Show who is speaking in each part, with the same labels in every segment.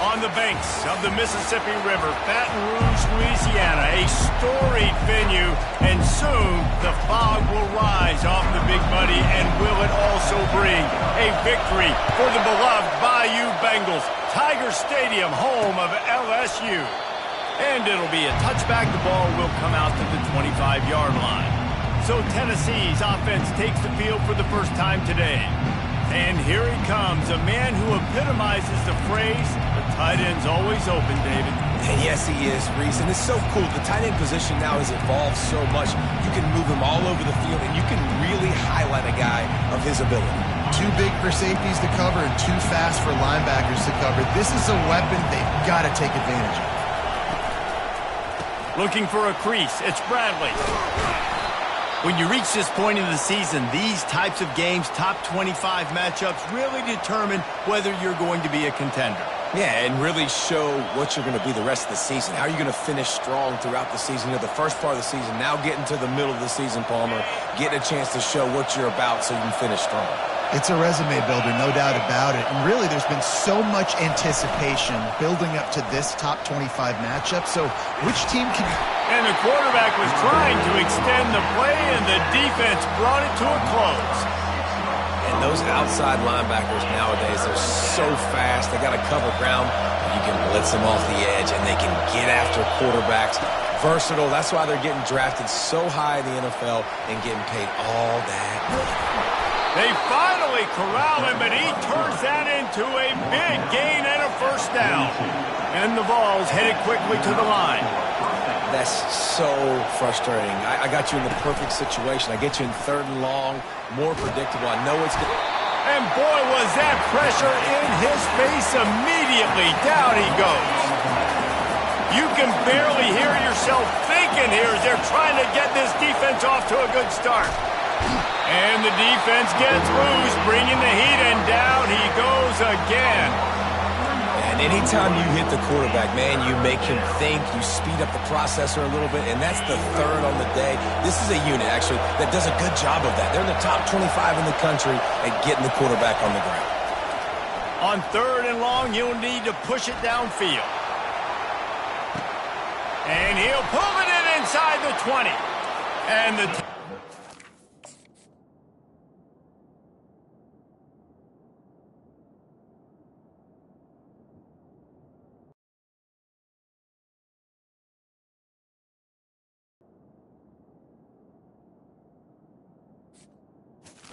Speaker 1: On the banks of the Mississippi River, Baton Rouge, Louisiana, a storied venue, and soon the fog will rise off the Big Muddy, and will it also bring a victory for the beloved Bayou Bengals, Tiger Stadium, home of LSU. And it'll be a touchback. The ball will come out to the 25-yard line. So Tennessee's offense takes the field for the first time today. And here he comes, a man who epitomizes the phrase, the tight end's always open, David.
Speaker 2: And yes, he is, Reese. And it's so cool. The tight end position now has evolved so much. You can move him all over the field, and you can really highlight a guy of his ability.
Speaker 3: Too big for safeties to cover and too fast for linebackers to cover. This is a weapon they've got to take advantage of.
Speaker 1: Looking for a crease, it's Bradley. When you reach this point in the season, these types of games, top 25 matchups, really determine whether you're going to be a contender.
Speaker 2: Yeah, and really show what you're going to be the rest of the season. How are you going to finish strong throughout the season? You know, the first part of the season, now getting to the middle of the season, Palmer, getting a chance to show what you're about so you can finish strong.
Speaker 3: It's a resume builder, no doubt about it. And really, there's been so much anticipation building up to this top 25 matchup. So which team can...
Speaker 1: And the quarterback was trying to extend the play, and the defense brought it to a close.
Speaker 2: And those outside linebackers nowadays, they're so fast. They got to cover ground. You can blitz them off the edge, and they can get after quarterbacks. Versatile. That's why they're getting drafted so high in the NFL and getting paid all that money.
Speaker 1: They finally corral him, but he turns that into a big gain and a first down. And the ball's headed quickly to the line.
Speaker 2: That's so frustrating. I got you in the perfect situation. I get you in 3rd and long, more predictable. I know it's good.
Speaker 1: And boy, was that pressure in his face immediately. Down he goes. You can barely hear yourself thinking here as they're trying to get this defense off to a good start. And the defense gets loose, bringing the heat, and down he goes again.
Speaker 2: And anytime you hit the quarterback, man, you make him think, you speed up the processor a little bit, and that's the 3rd on the day. This is a unit, actually, that does a good job of that. They're in the top 25 in the country at getting the quarterback on the ground.
Speaker 1: On 3rd and long, you'll need to push it downfield. And he'll pull it in inside the 20. And the...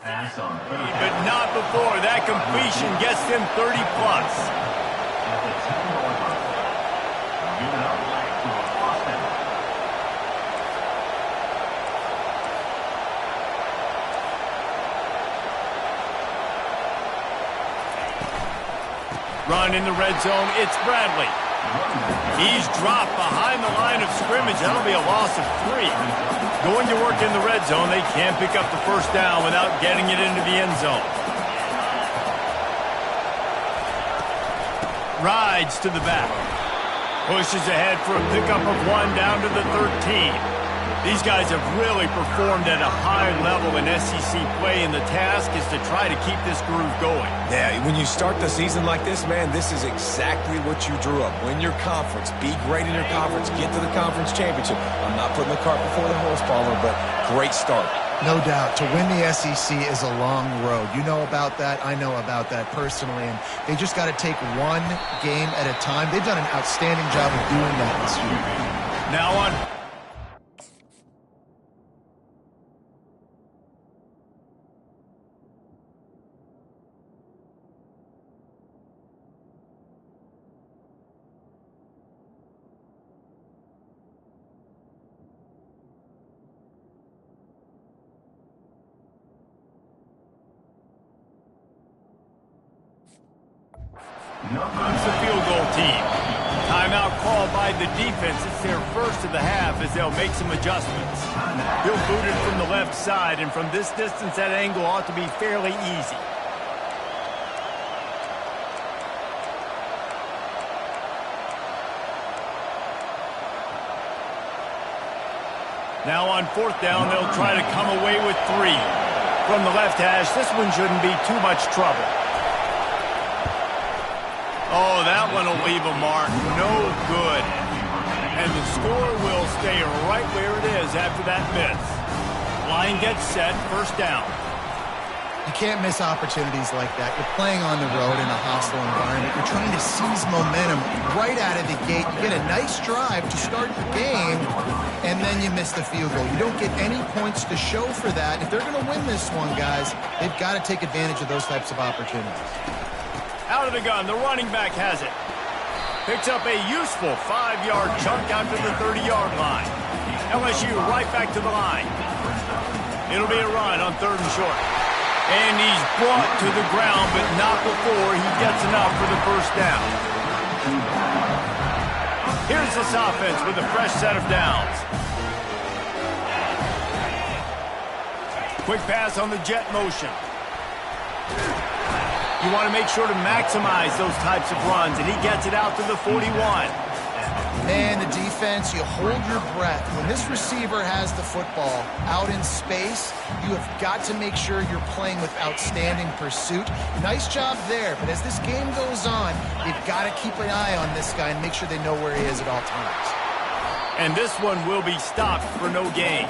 Speaker 1: But not before that completion gets them 30 plus. Run in the red zone, it's Bradley. He's dropped behind the line of scrimmage. That'll be a loss of 3. Going to work in the red zone. They can't pick up the first down without getting it into the end zone. Rides to the back. Pushes ahead for a pickup of 1 down to the 13. These guys have really performed at a high level in SEC play, and the task is to try to keep this groove going.
Speaker 2: Yeah, when you start the season like this, man, this is exactly what you drew up. Win your conference, be great in your conference, get to the conference championship. I'm not putting the cart before the horse, Palmer, but great start.
Speaker 3: No doubt. To win the SEC is a long road. You know about that. I know about that personally. And they just got to take one game at a time. They've done an outstanding job of doing that this year.
Speaker 1: Now on... It's the field goal team. Timeout called by the defense. It's their first of the half as they'll make some adjustments. He'll boot it from the left side, and from this distance, that angle ought to be fairly easy. Now on 4th down, they'll try to come away with 3. From the left hash, this one shouldn't be too much trouble. Oh, that one will leave a mark. No good. And the score will stay right where it is after that miss. Line gets set, first down.
Speaker 3: You can't miss opportunities like that. You're playing on the road in a hostile environment. You're trying to seize momentum right out of the gate. You get a nice drive to start the game, and then you miss the field goal. You don't get any points to show for that. If they're going to win this one, guys, they've got to take advantage of those types of opportunities.
Speaker 1: Out of the gun, the running back has it. Picks up a useful 5-yard chunk out to the 30-yard line. LSU right back to the line. It'll be a run on 3rd and short. And he's brought to the ground, but not before he gets enough for the first down. Here's this offense with a fresh set of downs. Quick pass on the jet motion. You want to make sure to maximize those types of runs, and he gets it out to the 41.
Speaker 3: Man, the defense, you hold your breath. When this receiver has the football out in space, you have got to make sure you're playing with outstanding pursuit. Nice job there, but as this game goes on, you've got to keep an eye on this guy and make sure they know where he is at all times.
Speaker 1: And this one will be stopped for no gain.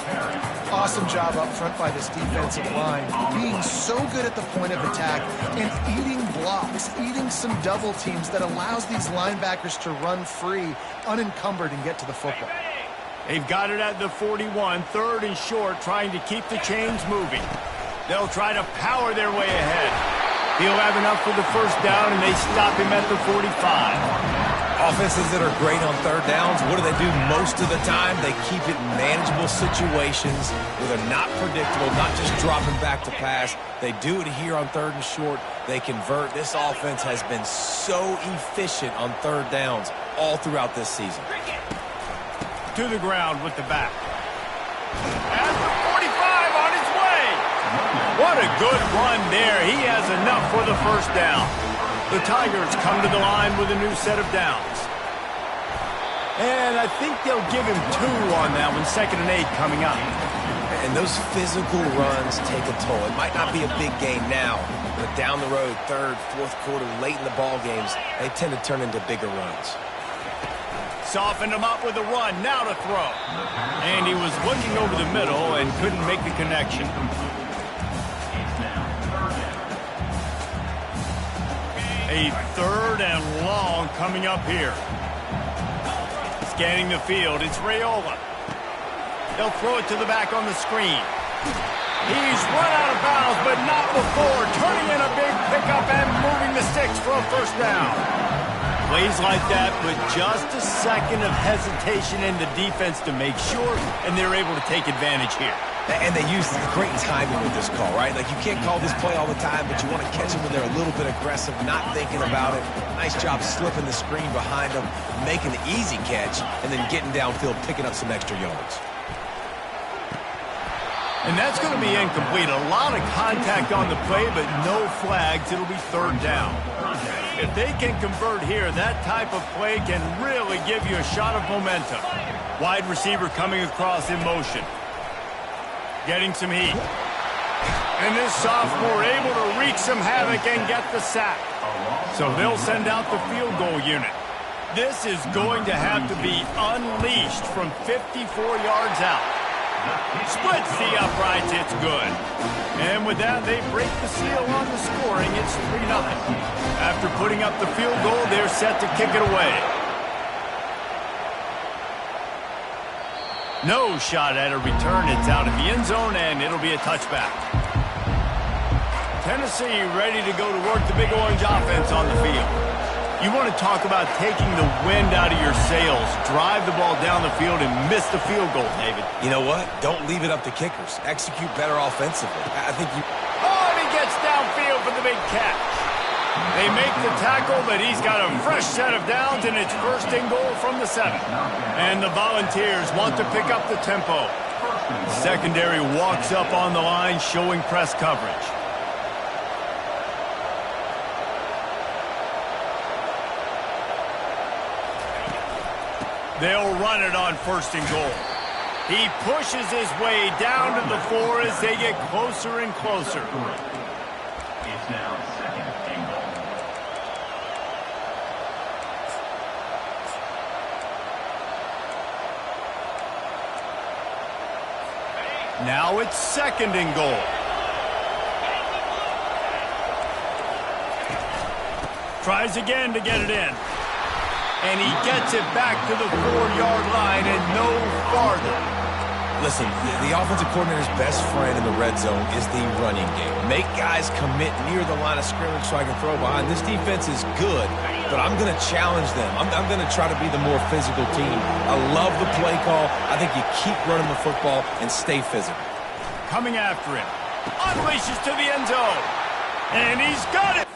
Speaker 3: Awesome job up front by this defensive line, being so good at the point of attack and eating blocks, eating some double teams that allows these linebackers to run free, unencumbered, and get to the football.
Speaker 1: They've got it at the 41, 3rd and short, trying to keep the chains moving. They'll try to power their way ahead. He'll have enough for the first down, and they stop him at the 45.
Speaker 2: Offenses that are great on 3rd downs, what do they do most of the time? They keep it in manageable situations where they're not predictable, not just dropping back to pass. They do it here on 3rd and short. They convert. This offense has been so efficient on 3rd downs all throughout this season.
Speaker 1: To the ground with the back. At the 45 on his way. What a good run there. He has enough for the first down. The Tigers come to the line with a new set of downs. And I think they'll give him 2 on that one, 2nd and 8 coming up.
Speaker 2: And those physical runs take a toll. It might not be a big gain now, but down the road, 3rd, 4th quarter, late in the ball games, they tend to turn into bigger runs.
Speaker 1: Softened him up with a run, now to throw. And he was looking over the middle and couldn't make the connection. A 3rd and long coming up here. Scanning the field, it's Raiola. They'll throw it to the back on the screen. He's run out of bounds, but not before. Turning in a big pickup and moving the sticks for a first down. Plays like that with just a second of hesitation in the defense to make sure, and they're able to take advantage here.
Speaker 2: And they use great timing with this call, right? Like, you can't call this play all the time, but you want to catch them when they're a little bit aggressive, not thinking about it. Nice job slipping the screen behind them, making the easy catch, and then getting downfield, picking up some extra yards.
Speaker 1: And that's going to be incomplete. A lot of contact on the play, but no flags. It'll be 3rd down. If they can convert here, that type of play can really give you a shot of momentum. Wide receiver coming across in motion. Getting some heat. And this sophomore able to wreak some havoc and get the sack. So they'll send out the field goal unit. This is going to have to be unleashed from 54 yards out. Splits the uprights, it's good. And with that, they break the seal on the scoring. It's 3-0. After putting up the field goal, they're set to kick it away. No shot at a return. It's out of the end zone, and it'll be a touchback. Tennessee ready to go to work the Big Orange offense on the field. You want to talk about taking the wind out of your sails. Drive the ball down the field and miss the field goal, David.
Speaker 2: You know what? Don't leave it up to kickers. Execute better offensively. I think you...
Speaker 1: Oh, and he gets downfield for the big catch. They make the tackle, but he's got a fresh set of downs, and it's 1st and goal from the 7. And the Volunteers want to pick up the tempo. Secondary walks up on the line, showing press coverage. They'll run it on 1st and goal. He pushes his way down to the 4 as they get closer and closer. It's now 2nd and goal. Now it's 2nd and goal. Tries again to get it in. And he gets it back to the 4-yard line and no farther.
Speaker 2: Listen, the offensive coordinator's best friend in the red zone is the running game. Make guys commit near the line of scrimmage so I can throw behind. This defense is good, but I'm going to challenge them. I'm going to try to be the more physical team. I love the play call. I think you keep running the football and stay physical.
Speaker 1: Coming after him. Unleashes to the end zone. And he's got it.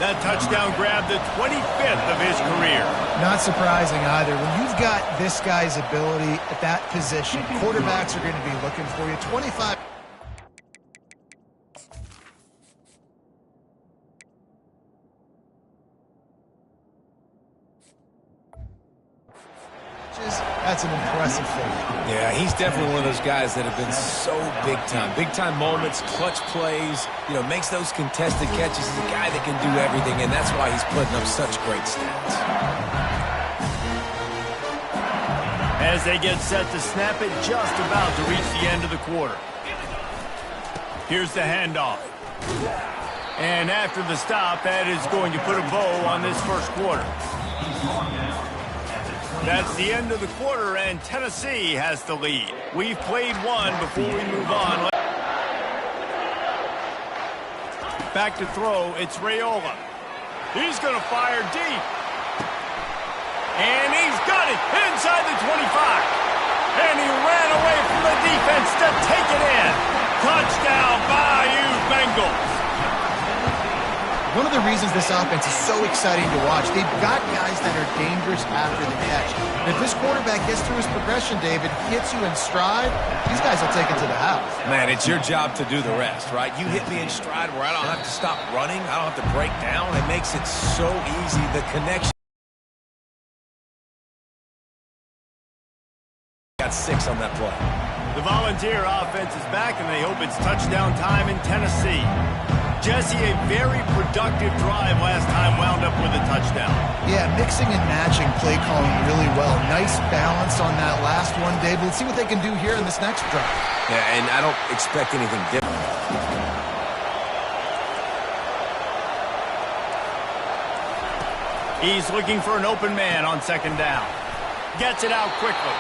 Speaker 1: That touchdown grabbed the 25th of his career.
Speaker 3: Not surprising either. When you've got this guy's ability at that position, quarterbacks are going to be looking for you. 25. That's an impressive thing.
Speaker 2: Yeah, he's definitely one of those guys that have been so big time. Big time moments, clutch plays, makes those contested catches. He's a guy that can do everything, and that's why he's putting up such great stats.
Speaker 1: As they get set to snap it, just about to reach the end of the quarter. Here's the handoff. And after the stop, that is going to put a bow on this first quarter. That's the end of the quarter, and Tennessee has the lead. We've played one before we move on. Back to throw, it's Raiola. He's going to fire deep. And he's got it inside the 25. And he ran away from the defense to take it in. Touchdown, Bayou Bengals.
Speaker 3: One of the reasons this offense is so exciting to watch, they've got guys that are dangerous after the catch. And if this quarterback gets through his progression, David, hits you in stride, these guys will take it to the house.
Speaker 2: Man, it's your job to do the rest, right? You hit me in stride where I don't have to stop running. I don't have to break down. It makes it so easy. The connection. Got 6 on that play.
Speaker 1: The Volunteer offense is back, and they hope it's touchdown time in Tennessee. Jesse, a very productive drive last time wound up with a touchdown.
Speaker 3: Yeah, mixing and matching play calling really well. Nice balance on that last one, Dave. Let's see what they can do here in this next drive.
Speaker 2: Yeah, and I don't expect anything different.
Speaker 1: He's looking for an open man on 2nd down. Gets it out quickly.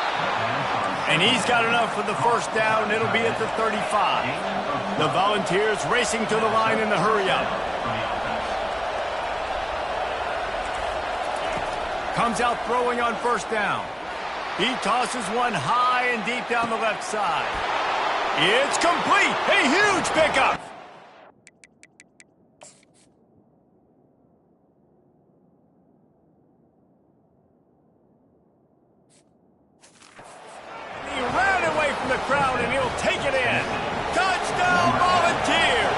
Speaker 1: And he's got enough for the first down. It'll be at the 35. The Volunteers racing to the line in the hurry-up. Comes out throwing on 1st down. He tosses one high and deep down the left side. It's complete. A huge pickup. He ran away from the crowd, and he'll take it in. Touchdown, Volunteers!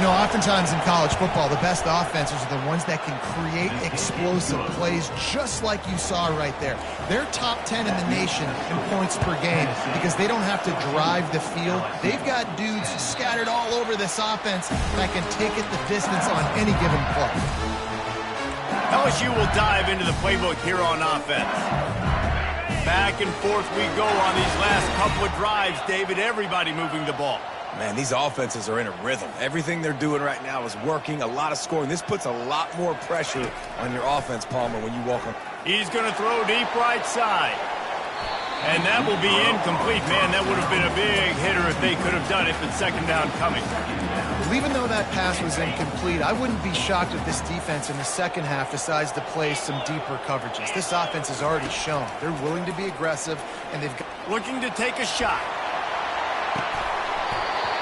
Speaker 3: Oftentimes in college football, the best offenses are the ones that can create explosive plays, just like you saw right there. They're top 10 in the nation in points per game because they don't have to drive the field. They've got dudes scattered all over this offense that can take it the distance on any given play.
Speaker 1: LSU will dive into the playbook here on offense. Back and forth we go on these last couple of drives, David. Everybody moving the ball.
Speaker 2: Man, these offenses are in a rhythm. Everything they're doing right now is working. A lot of scoring. This puts a lot more pressure on your offense, Palmer, when you walk on.
Speaker 1: He's going to throw deep right side. And that will be incomplete. Man, that would have been a big hitter if they could have done it, but 2nd down coming.
Speaker 3: Well, even though that pass was incomplete, I wouldn't be shocked if this defense in the second half decides to play some deeper coverages. This offense has already shown they're willing to be aggressive, and they've got...
Speaker 1: Looking to take a shot.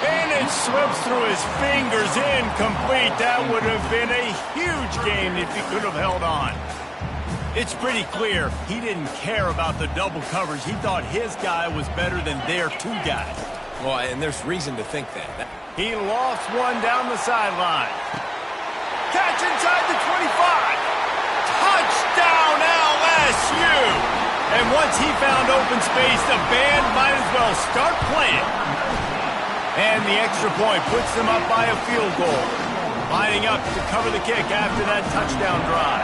Speaker 1: And it slips through his fingers, incomplete. That would have been a huge game if he could have held on. It's pretty clear he didn't care about the double coverage. He thought his guy was better than their 2 guys.
Speaker 2: Well, and there's reason to think that.
Speaker 1: He lofts one down the sideline. Catch inside the 25. Touchdown, LSU! And once once he found open space, the band might as well start playing. And the extra point puts them up by a field goal. Lining up to cover the kick after that touchdown drive.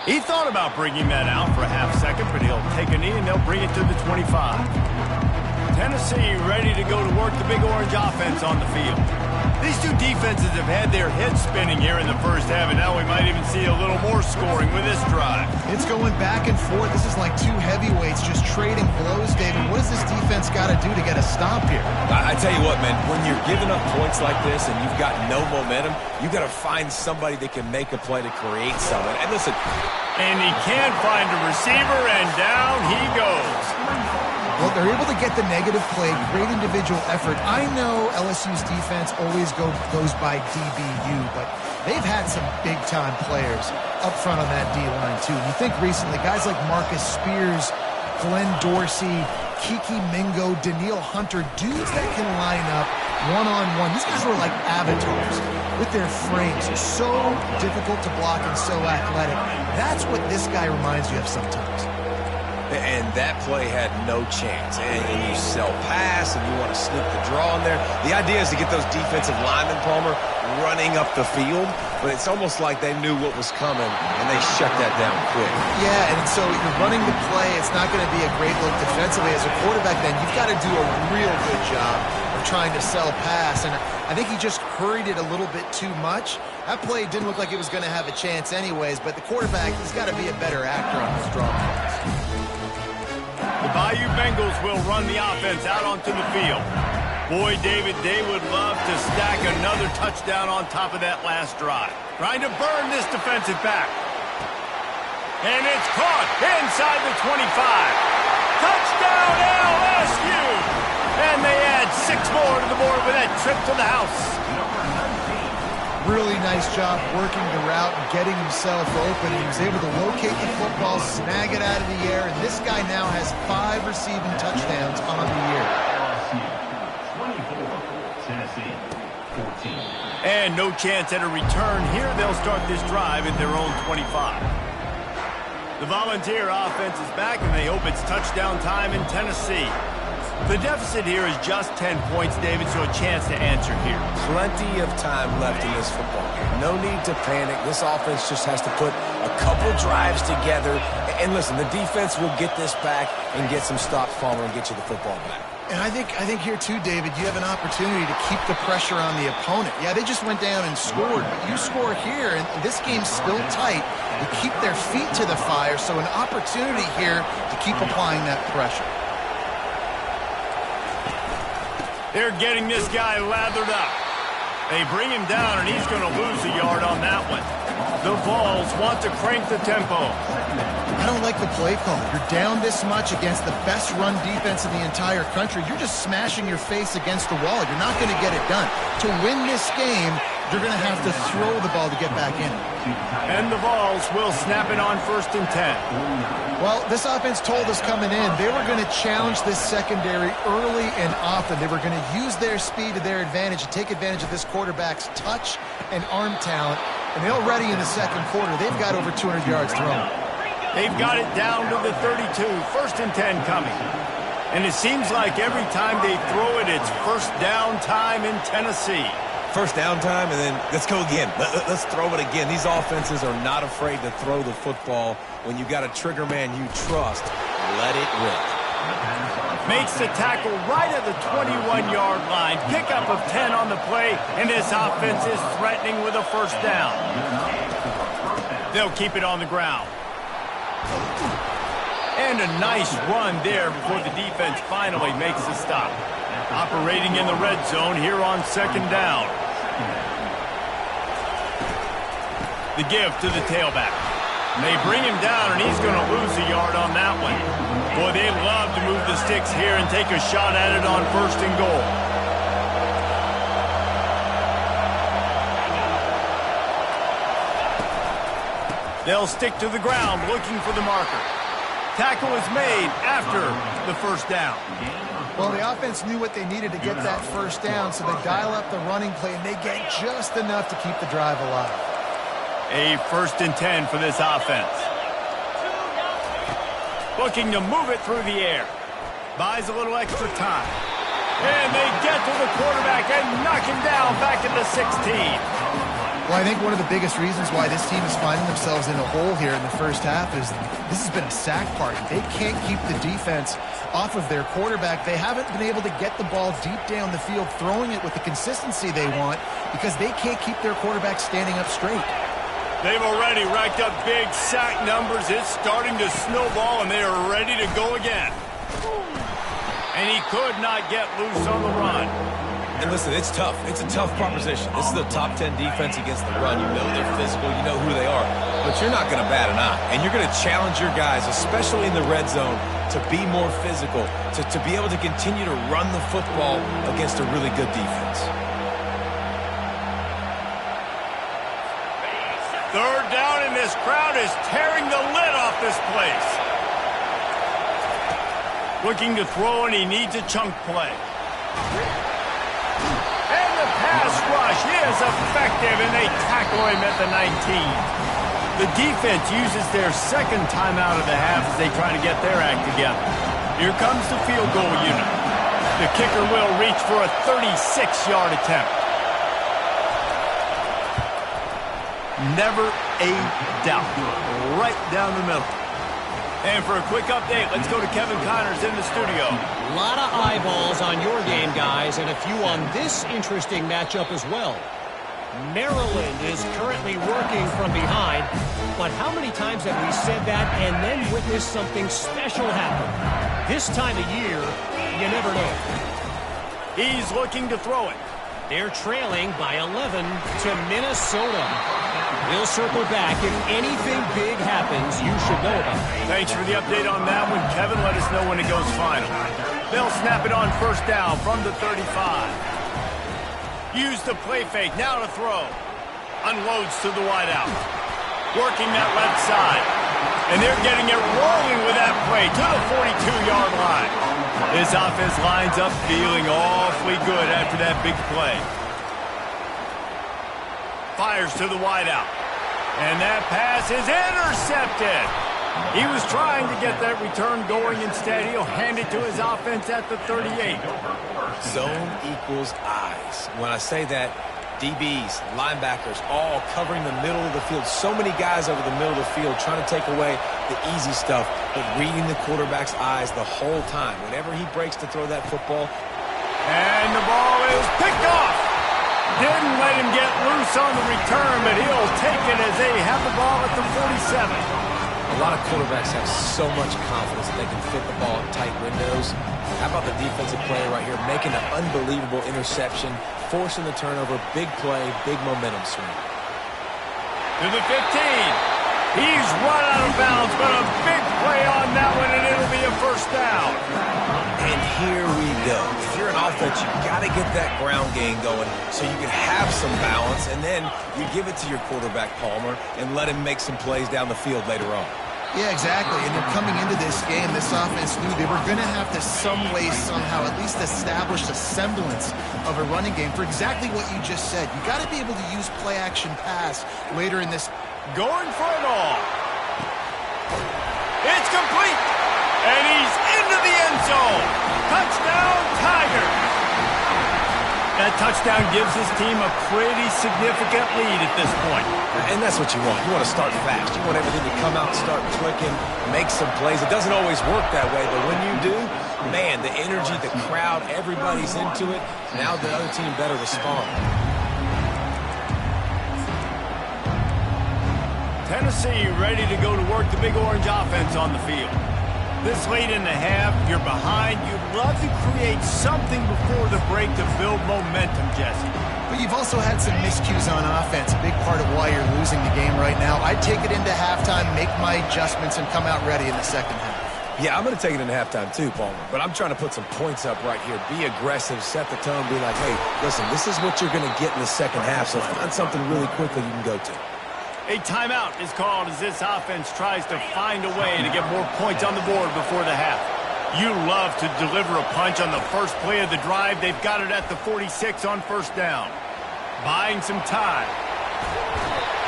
Speaker 1: He thought about bringing that out for a half second, but he'll take a knee and they'll bring it to the 25. Tennessee ready to go to work the Big Orange offense on the field. These two defenses have had their heads spinning here in the first half, and now we might even see a little more scoring with this drive.
Speaker 3: It's going back and forth. This is like two heavyweights just trading blows, David. What does this defense got to do to get a stop here?
Speaker 2: I tell you what, man, when you're giving up points like this and you've got no momentum, you got to find somebody that can make a play to create something. And listen.
Speaker 1: And he can't find a receiver, and down he goes.
Speaker 3: Well, they're able to get the negative play, great individual effort. I know LSU's defense always goes by DBU, but they've had some big-time players up front on that D-line, too. And you think recently, guys like Marcus Spears, Glenn Dorsey, Kiki Mingo, Daniil Hunter, dudes that can line up one-on-one. These guys were like avatars with their frames. So difficult to block and so athletic. That's what this guy reminds you of sometimes.
Speaker 2: And that play had no chance. And you sell pass, and you want to sneak the draw in there. The idea is to get those defensive linemen, Palmer, running up the field. But it's almost like they knew what was coming, and they shut that down quick.
Speaker 3: Yeah, and so you're running the play. It's not going to be a great look defensively. As a quarterback, then, you've got to do a real good job of trying to sell pass. And I think he just hurried it a little bit too much. That play didn't look like it was going to have a chance anyways, but the quarterback, he's got to be a better actor on those draw plays.
Speaker 1: The Bayou Bengals will run the offense out onto the field. Boy, David, they would love to stack another touchdown on top of that last drive. Trying to burn this defensive back. And it's caught inside the 25. Touchdown LSU! And they add 6 more to the board with that trip to the house.
Speaker 3: Really nice job working the route and getting himself open. He was able to locate the football, snag it out of the air, and this guy now has 5 receiving touchdowns on the year.
Speaker 1: And no chance at a return here. They'll start this drive at their own 25. The Volunteer offense is back, and they hope it's touchdown time in Tennessee. The deficit here is just 10 points, David, so a chance to answer here.
Speaker 2: Plenty of time left in this football game. No need to panic. This offense just has to put a couple drives together. And listen, the defense will get this back and get some stops, Palmer, and get you the football back.
Speaker 3: And I think here, too, David, you have an opportunity to keep the pressure on the opponent. Yeah, they just went down and scored, but you score here, and this game's still tight. They keep their feet to the fire, so an opportunity here to keep applying that pressure.
Speaker 1: They're getting this guy lathered up. They bring him down, and he's going to lose a yard on that one. The Vols want to crank the tempo.
Speaker 3: I don't like the play call. You're down this much against the best run defense in the entire country. You're just smashing your face against the wall. You're not going to get it done. To win this game, you're going to have to throw the ball to get back in.
Speaker 1: And the Vols will snap it on 1st and 10.
Speaker 3: Well, this offense told us coming in they were going to challenge this secondary early and often. They were going to use their speed to their advantage and take advantage of this quarterback's touch and arm talent. And they're already in the second quarter. They've got over 200 yards thrown.
Speaker 1: They've got it down to the 32. 1st and 10 coming. And it seems like every time they throw it, it's first down time in Tennessee.
Speaker 2: First down time, and then let's go again. Let's throw it again. These offenses are not afraid to throw the football. When you got a trigger man you trust, let it rip.
Speaker 1: Makes the tackle right at the 21-yard line. Pickup of 10 on the play, and this offense is threatening with a first down. They'll keep it on the ground. And a nice run there before the defense finally makes the stop. Operating in the red zone here on 2nd down. The give to the tailback. They bring him down, and he's going to lose a yard on that one. Boy, they love to move the sticks here and take a shot at it on 1st and goal. They'll stick to the ground looking for the marker. Tackle is made after the first down.
Speaker 3: Well, the offense knew what they needed to get that first down, so they dial up the running play, and they get just enough to keep the drive alive.
Speaker 1: A 1st and 10 for this offense. Looking to move it through the air. Buys a little extra time. And they get to the quarterback and knock him down back at the 16.
Speaker 3: Well, I think one of the biggest reasons why this team is finding themselves in a hole here in the first half is this has been a sack party. They can't keep the defense off of their quarterback. They haven't been able to get the ball deep down the field, throwing it with the consistency they want because they can't keep their quarterback standing up straight.
Speaker 1: They've already racked up big sack numbers. It's starting to snowball, and they are ready to go again. And he could not get loose on the run.
Speaker 2: And listen, it's tough. It's a tough proposition. This is a top 10 defense against the run. You know they're physical. You know who they are. But you're not going to bat an eye. And you're going to challenge your guys, especially in the red zone, to be more physical, to be able to continue to run the football against a really good defense.
Speaker 1: 3rd down, and this crowd is tearing the lid off this place. Looking to throw, and he needs a chunk play. And the pass rush is effective, and they tackle him at the 19. The defense uses their 2nd timeout of the half as they try to get their act together. Here comes the field goal unit. The kicker will reach for a 36-yard attempt. Never a doubt. Right down the middle. And for a quick update, let's go to Kevin Connors in the studio.
Speaker 4: A lot of eyeballs on your game, guys, and a few on this interesting matchup as well. Maryland is currently working from behind, but how many times have we said that and then witnessed something special happen? This time of year, you never know.
Speaker 1: He's looking to throw it.
Speaker 4: They're trailing by 11 to Minnesota. We'll circle back. If anything big happens, you should know about it.
Speaker 1: Thanks for the update on that one, Kevin. Let us know when it goes final. They'll snap it on 1st down from the 35. Use the play fake. Now to throw. Unloads to the wideout. Working that left side. And they're getting it rolling with that play to the 42-yard line. This offense lines up feeling awfully good after that big play. Fires to the wideout. And that pass is intercepted. He was trying to get that return going. Instead, he'll hand it to his offense at the 38.
Speaker 2: Zone equals eyes. When I say that, DBs, linebackers, all covering the middle of the field. So many guys over the middle of the field trying to take away the easy stuff, but reading the quarterback's eyes the whole time. Whenever he breaks to throw that football.
Speaker 1: And the ball is picked off. Didn't let him get loose on the return, but he'll take it as they have the ball at the 47.
Speaker 2: A lot of quarterbacks have so much confidence that they can fit the ball in tight windows. How about the defensive player right here making an unbelievable interception, forcing the turnover, big play, big momentum swing.
Speaker 1: To the 15. He's run out of bounds, but a big play on that one, and it'll be a 1st down.
Speaker 2: And here we go. If you're an offense, you've got to get that ground game going so you can have some balance, and then you give it to your quarterback, Palmer, and let him make some plays down the field later on.
Speaker 3: Yeah, exactly. And they're coming into this game, this offense knew they were going to have to some way, somehow, at least establish a semblance of a running game for exactly what you just said. You got to be able to use play-action pass later in this.
Speaker 1: Going for it all. It's complete. And he's into the end zone. Touchdown, Tigers. That touchdown gives his team a pretty significant lead at this point.
Speaker 2: And that's what you want. You want to start fast. You want everything to come out and start clicking, make some plays. It doesn't always work that way, but when you do, man, the energy, the crowd, everybody's into it. Now the other team better respond.
Speaker 1: Tennessee ready to go to work the Big Orange offense on the field. This late in the half, you're behind. You'd love to create something before the break to build momentum, Jesse.
Speaker 3: But you've also had some miscues on offense, a big part of why you're losing the game right now. I'd take it into halftime, make my adjustments, and come out ready in the 2nd half.
Speaker 2: Yeah, I'm going to take it into halftime too, Palmer. But I'm trying to put some points up right here. Be aggressive, set the tone, be like, hey, listen, this is what you're going to get in the 2nd half, so find something really quickly you can go to.
Speaker 1: A timeout is called as this offense tries to find a way to get more points on the board before the half. You love to deliver a punch on the first play of the drive. They've got it at the 46 on 1st down. Buying some time.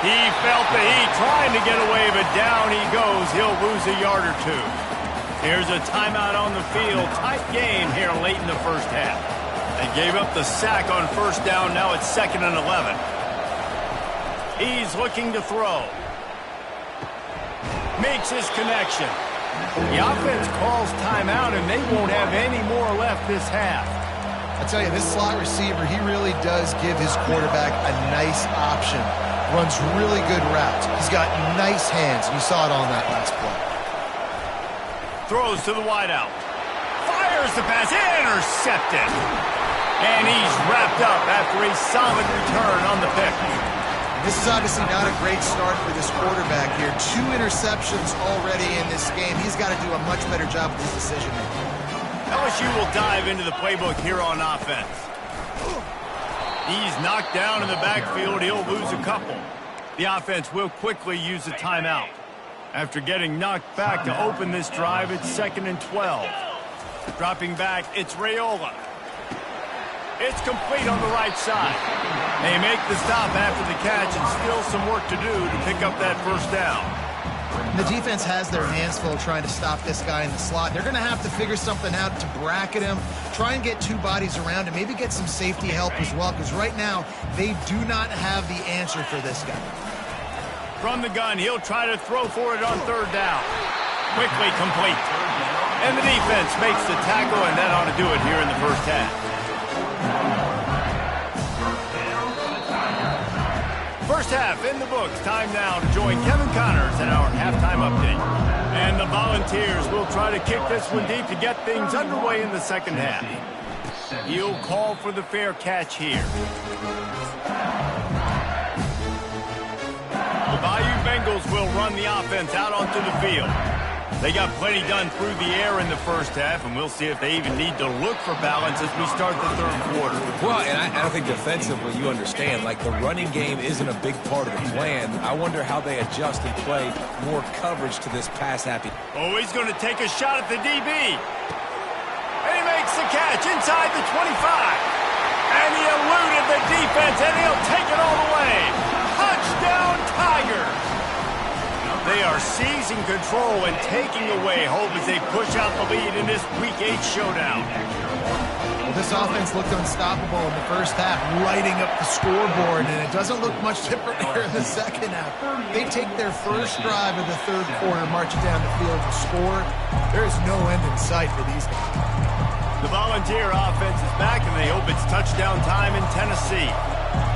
Speaker 1: He felt the heat trying to get away, but down he goes. He'll lose a yard or two. Here's a timeout on the field. Tight game here late in the first half. They gave up the sack on first down. Now it's 2nd and 11. He's looking to throw. Makes his connection. The offense calls timeout, and they won't have any more left this half.
Speaker 3: I tell you, this slot receiver, he really does give his quarterback a nice option. Runs really good routes. He's got nice hands. You saw it on that last play.
Speaker 1: Throws to the wideout. Fires the pass. Intercepted. And he's wrapped up after a solid return on the pick.
Speaker 3: This is obviously not a great start for this quarterback here. 2 interceptions already in this game. He's got to do a much better job with his decision-making.
Speaker 1: LSU will dive into the playbook here on offense. He's knocked down in the backfield. He'll lose a couple. The offense will quickly use a timeout. After getting knocked back to open this drive, it's 2nd and 12. Dropping back, it's Raiola. It's complete on the right side. They make the stop after the catch, and still some work to do to pick up that first down.
Speaker 3: The defense has their hands full trying to stop this guy in the slot. They're going to have to figure something out to bracket him, try and get 2 bodies around him, maybe get some safety help as well, because right now they do not have the answer for this guy.
Speaker 1: From the gun, he'll try to throw for it on 3rd down. Quickly complete. And the defense makes the tackle, and that ought to do it here in the first half. First half in the books. Time now to join Kevin Connors in our halftime update. And the Volunteers will try to kick this one deep to get things underway in the second half. He'll call for the fair catch here. The Bayou Bengals will run the offense out onto the field. They got plenty done through the air in the first half, and we'll see if they even need to look for balance as we start the 3rd quarter.
Speaker 2: Well, and I think defensively, you understand, like the running game isn't a big part of the plan. I wonder how they adjust and play more coverage to this pass-happy.
Speaker 1: Oh, he's going to take a shot at the DB. And he makes the catch inside the 25. And he eluded the defense, and he'll take it all the way. Touchdown, Tigers! They are seizing control and taking away hope as they push out the lead in this Week 8 showdown.
Speaker 3: Well, this offense looked unstoppable in the first half, lighting up the scoreboard, and it doesn't look much different here in the second half. They take their first drive of the 3rd quarter, march down the field and score. There is no end in sight for these guys.
Speaker 1: The Volunteer offense is back, and they hope it's touchdown time in Tennessee.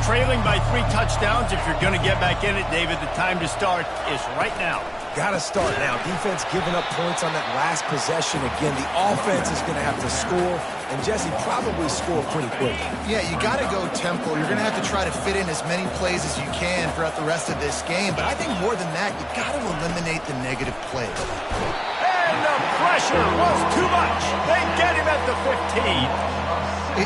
Speaker 1: Trailing by 3 touchdowns. If you're going to get back in it, David, the time to start is right now.
Speaker 2: Got to start now. Defense giving up points on that last possession. Again, the offense is going to have to score, and Jesse probably score pretty quick.
Speaker 3: Yeah, you got to go tempo. You're going to have to try to fit in as many plays as you can throughout the rest of this game. But I think more than that, you got to eliminate the negative plays.
Speaker 1: And the pressure was too much. They get him at the 15.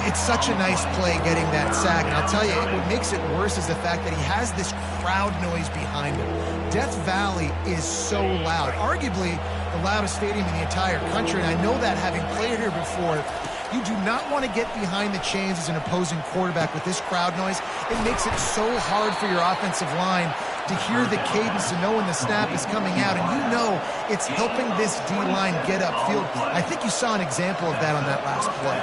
Speaker 3: It's such a nice play getting that sack. And I'll tell you, what makes it worse is the fact that he has this crowd noise behind him. Death Valley is so loud, arguably the loudest stadium in the entire country. And I know that having played here before, you do not want to get behind the chains as an opposing quarterback with this crowd noise. It makes it so hard for your offensive line to hear the cadence and know when the snap is coming out. And you know it's helping this D-line get upfield. I think you saw an example of that on that last play.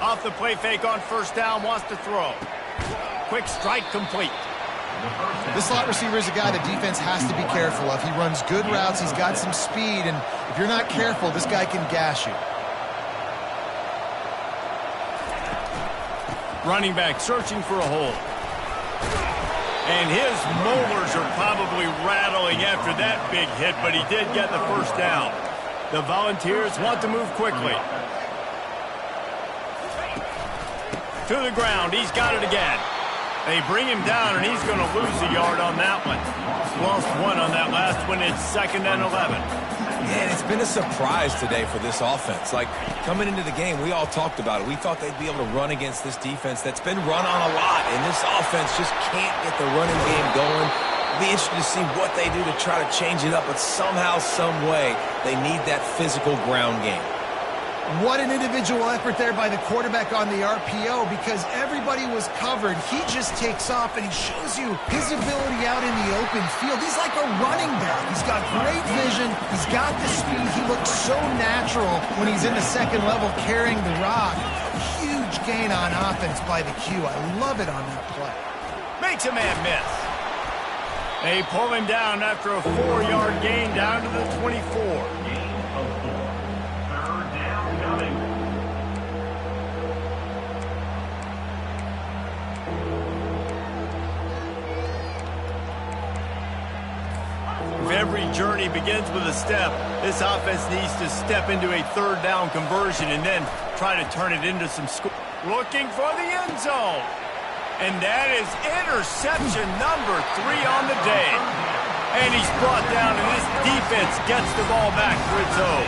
Speaker 1: Off the play fake on first down, wants to throw. Quick strike complete.
Speaker 3: This slot receiver is a guy the defense has to be careful of. He runs good routes, he's got some speed, and if you're not careful, this guy can gash you.
Speaker 1: Running back searching for a hole. And his molars are probably rattling after that big hit, but he did get the first down. The Volunteers want to move quickly. To the ground, he's got it again. They bring him down, and he's going to lose a yard on that one. Lost 1 on that last one. It's 2nd and 11.
Speaker 2: Yeah, and it's been a surprise today for this offense. Like, coming into the game, we all talked about it. We thought they'd be able to run against this defense that's been run on a lot, and this offense just can't get the running game going. It'll be interesting to see what they do to try to change it up, but somehow, some way, they need that physical ground game.
Speaker 3: What an individual effort there by the quarterback on the RPO, because everybody was covered. He just takes off, and he shows you his ability out in the open field. He's like a running back. He's got great vision. He's got the speed. He looks so natural when he's in the second level carrying the rock. Huge gain on offense by the Q. I love it on that play.
Speaker 1: Makes a man miss. They pull him down after a 4-yard gain down to the 24. Every journey begins with a step. This offense needs to step into a third down conversion and then try to turn it into some score. Looking for the end zone. And that is interception number 3 on the day. And he's brought down, and this defense gets the ball back for its own.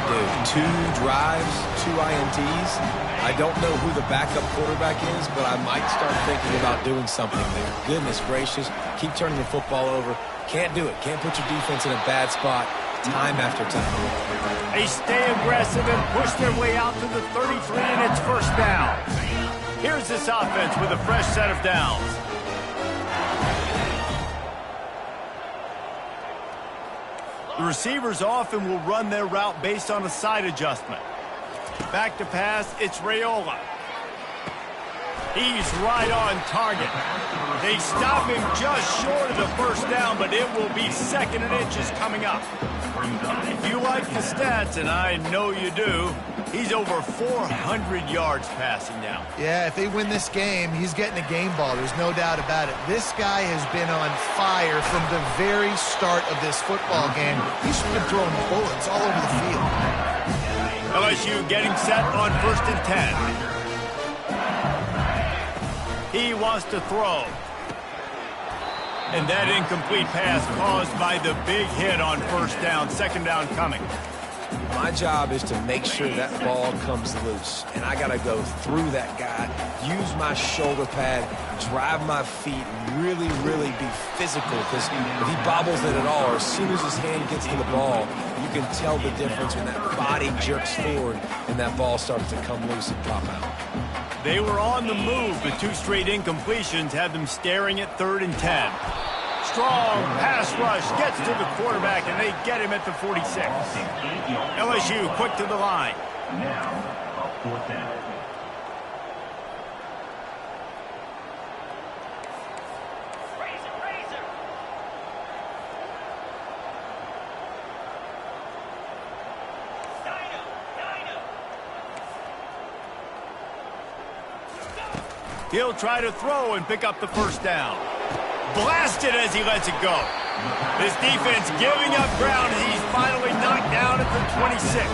Speaker 2: Dude, 2 drives, 2 INTs. I don't know who the backup quarterback is, but I might start thinking about doing something there. Goodness gracious. Keep turning the football over. Can't do it. Can't put your defense in a bad spot time after time.
Speaker 1: They stay aggressive and push their way out to the 33, and it's first down. Here's this offense with a fresh set of downs. The receivers often will run their route based on a side adjustment. Back to pass, it's Raiola. He's right on target. They stop him just short of the first down, but it will be 2nd and inches coming up. If you like the stats, and I know you do, he's over 400 yards passing now.
Speaker 3: Yeah, if they win this game, he's getting a game ball. There's no doubt about it. This guy has been on fire from the very start of this football game. He's been throwing bullets all over the field.
Speaker 1: LSU getting set on 1st and 10. He wants to throw. And that incomplete pass caused by the big hit on first down. 2nd down coming.
Speaker 2: My job is to make sure that ball comes loose. And I got to go through that guy, use my shoulder pad, drive my feet, and really, really be physical. Because if he bobbles it at all, or as soon as his hand gets to the ball, you can tell the difference when that body jerks forward and that ball starts to come loose and pop out.
Speaker 1: They were on the move, but 2 straight incompletions have them staring at 3rd and 10. Strong pass rush gets to the quarterback, and they get him at the 46. LSU quick to the line.
Speaker 5: Now, 4th down.
Speaker 1: He'll try to throw and pick up the first down. Blasted as he lets it go. This defense giving up ground as he's finally knocked down at the 26.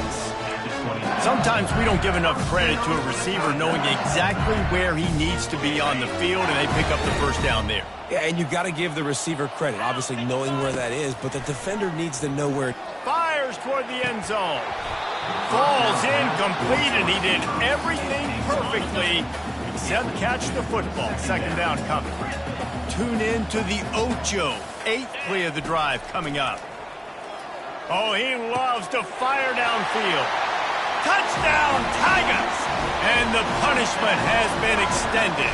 Speaker 1: Sometimes we don't give enough credit to a receiver knowing exactly where he needs to be on the field, and they pick up the first down there.
Speaker 2: Yeah, and you got to give the receiver credit, obviously knowing where that is, but the defender needs to know where.
Speaker 1: Fires toward the end zone. Falls incomplete, and he did everything perfectly except catch the football. 2nd down coming. Tune in to the Ocho. 8th play of the drive coming up. Oh, he loves to fire downfield. Touchdown, Tigers! And the punishment has been extended.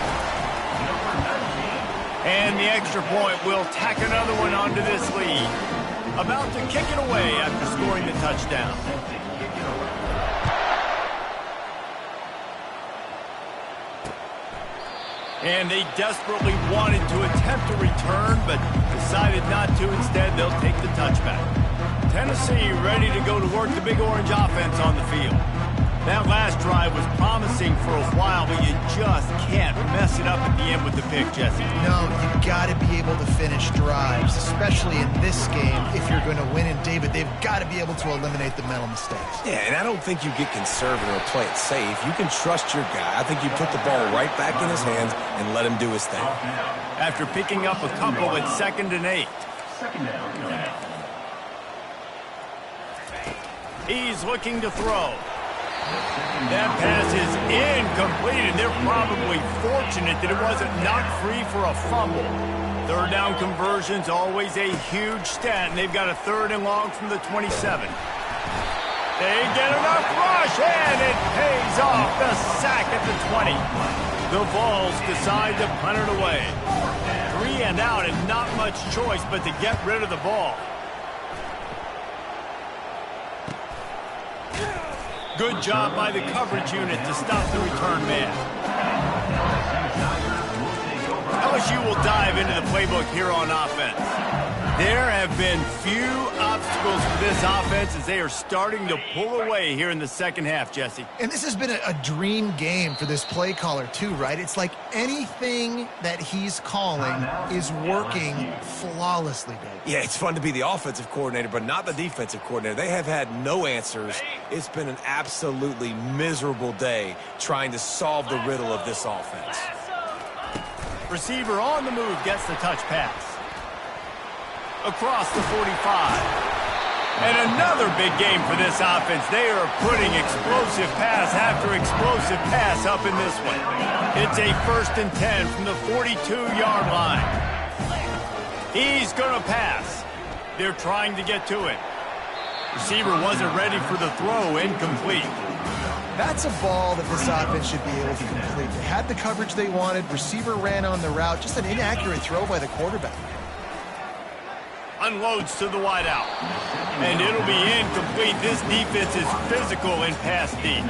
Speaker 1: And the extra point will tack another one onto this lead. About to kick it away after scoring the touchdown. And they desperately wanted to attempt a return, but decided not to. Instead, they'll take the touchback. Tennessee ready to go to work the Big Orange offense on the field. That last drive was promising for a while, but you just can't mess it up at the end with the pick, Jesse.
Speaker 3: No, you got to be able to finish drives, especially in this game. If you're going to win, and David, they've got to be able to eliminate the mental mistakes.
Speaker 2: Yeah, and I don't think you get conservative or play it safe. You can trust your guy. I think you put the ball right back in his hands and let him do his thing.
Speaker 1: After picking up a couple at 2nd and 8. He's looking to throw. That pass is incomplete, and they're probably fortunate that it wasn't knocked free for a fumble. 3rd down conversion's always a huge stat, and they've got a 3rd and long from the 27. They get enough rush, and it pays off. The sack at the 20. The Vols decide to punt it away. 3 and out, and not much choice but to get rid of the ball. Good job by the coverage unit to stop the return man. LSU will dive into the playbook here on offense. There have been few obstacles for this offense as they are starting to pull away here in the second half, Jesse.
Speaker 3: And this has been a dream game for this play caller too, right? It's like anything that he's calling is working flawlessly, Dave.
Speaker 2: Yeah, it's fun to be the offensive coordinator, but not the defensive coordinator. They have had no answers. It's been an absolutely miserable day trying to solve the riddle of this offense.
Speaker 1: Receiver on the move gets the touch pass. Across the 45. And another big game for this offense. They are putting explosive pass after explosive pass up in this one. It's a 1st and 10 from the 42-yard line. He's going to pass. They're trying to get to it. Receiver wasn't ready for the throw, incomplete.
Speaker 3: That's a ball that this offense should be able to complete. They had the coverage they wanted. Receiver ran on the route. Just an inaccurate throw by the quarterback.
Speaker 1: Unloads to the wideout. And it'll be incomplete. This defense is physical in pass deep.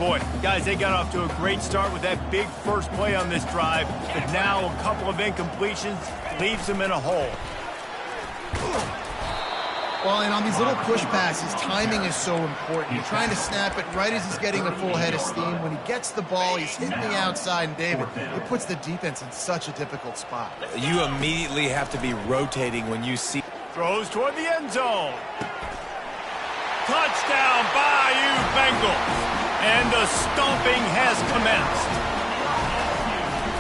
Speaker 1: Boy, guys, they got off to a great start with that big first play on this drive. But now a couple of incompletions leaves them in a hole.
Speaker 3: Well, and on these little push passes, timing is so important. You're trying to snap it right as he's getting a full head of steam. When he gets the ball, he's hitting the outside, and David, it puts the defense in such a difficult spot.
Speaker 2: You immediately have to be rotating when you see...
Speaker 1: Throws toward the end zone. Touchdown, Bayou Bengals. And the stomping has commenced.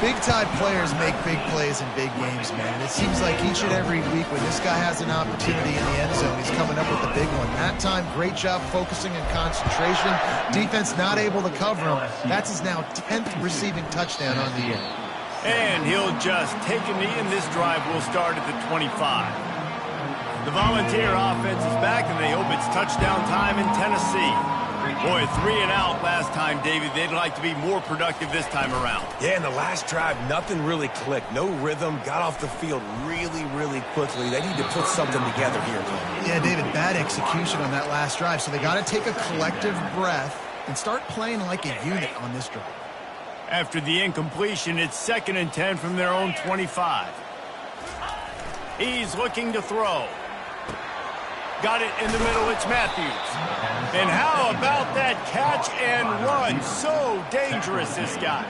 Speaker 3: Big-time players make big plays in big games, man. It seems like each and every week when this guy has an opportunity in the end zone, he's coming up with a big one. That time, great job focusing and concentration. Defense not able to cover him. That's his now 10th receiving touchdown on the year.
Speaker 1: And he'll just take a knee, and this drive will start at the 25. The Volunteer offense is back, and they hope it's touchdown time in Tennessee. Boy, 3 and out last time, David. They'd like to be more productive this time around.
Speaker 2: Yeah, in the last drive, nothing really clicked. No rhythm. Got off the field really, really quickly. They need to put something together here.
Speaker 3: Yeah, David, bad execution on that last drive. So they got to take a collective breath and start playing like a unit on this drive.
Speaker 1: After the incompletion, it's 2nd and 10 from their own 25. He's looking to throw. Got it in the middle, it's Matthews. And how about that catch and run? So dangerous, this guy.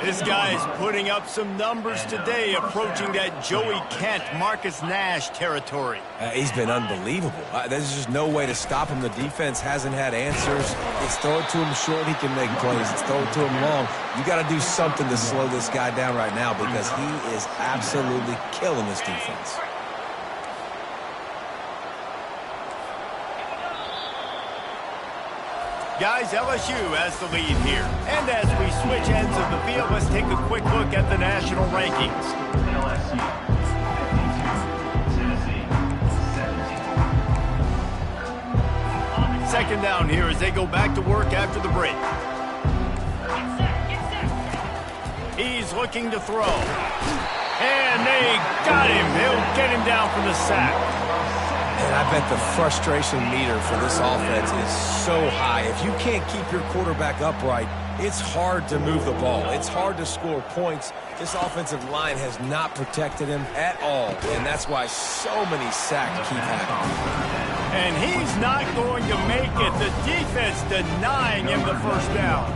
Speaker 1: This guy is putting up some numbers today, approaching that Joey Kent, Marcus Nash territory.
Speaker 2: He's been unbelievable. There's just no way to stop him. The defense hasn't had answers. It's throw it to him short, he can make plays. It's throw it to him long. You got to do something to slow this guy down right now because he is absolutely killing this defense.
Speaker 1: Guys, LSU has the lead here. And as we switch ends of the field, let's take a quick look at the national rankings.
Speaker 5: LSU 52, Tennessee 17.
Speaker 1: Second down here as they go back to work after the break. He's looking to throw. And they got him. They'll get him down for the sack.
Speaker 2: And I bet the frustration meter for this offense is so high. If you can't keep your quarterback upright, it's hard to move the ball. It's hard to score points. This offensive line has not protected him at all, and that's why so many sacks keep happening.
Speaker 1: And he's not going to make it. The defense denying him the first down.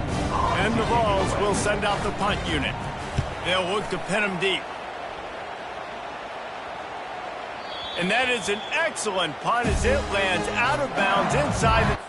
Speaker 1: And the Vols will send out the punt unit. They'll look to pin him deep. And that is an excellent punt as it lands out of bounds inside the...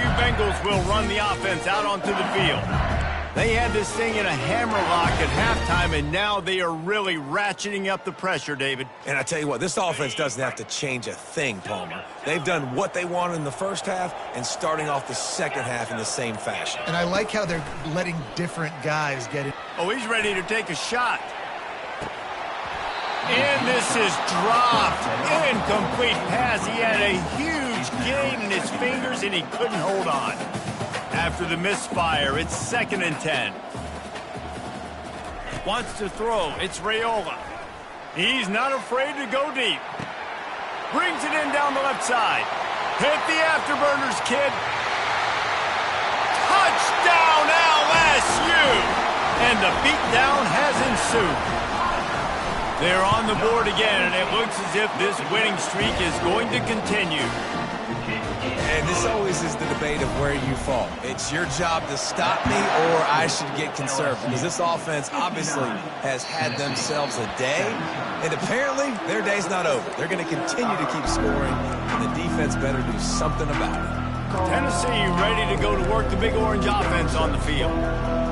Speaker 1: Bengals will run the offense out onto the field. They had this thing in a hammerlock at halftime, and now they are really ratcheting up the pressure, David.
Speaker 2: And I tell you what, this offense doesn't have to change a thing, Palmer. They've done what they wanted in the first half and starting off the second half in the same fashion.
Speaker 3: And I like how they're letting different guys get it.
Speaker 1: Oh, he's ready to take a shot. And this is dropped. Incomplete pass. He had a huge gain in his fingers, and he couldn't hold on. After the misfire, it's 2nd and 10. Wants to throw. It's Raiola. He's not afraid to go deep. Brings it in down the left side. Hit the afterburners, kid. Touchdown, LSU! And the beatdown has ensued. They're on the board again, and it looks as if this winning streak is going to continue.
Speaker 2: And this always is the debate of where you fall. It's your job to stop me, or I should get conservative. Because this offense obviously has had themselves a day, and apparently their day's not over. They're going to continue to keep scoring, and the defense better do something about it.
Speaker 1: Tennessee ready to go to work the Big Orange offense on the field.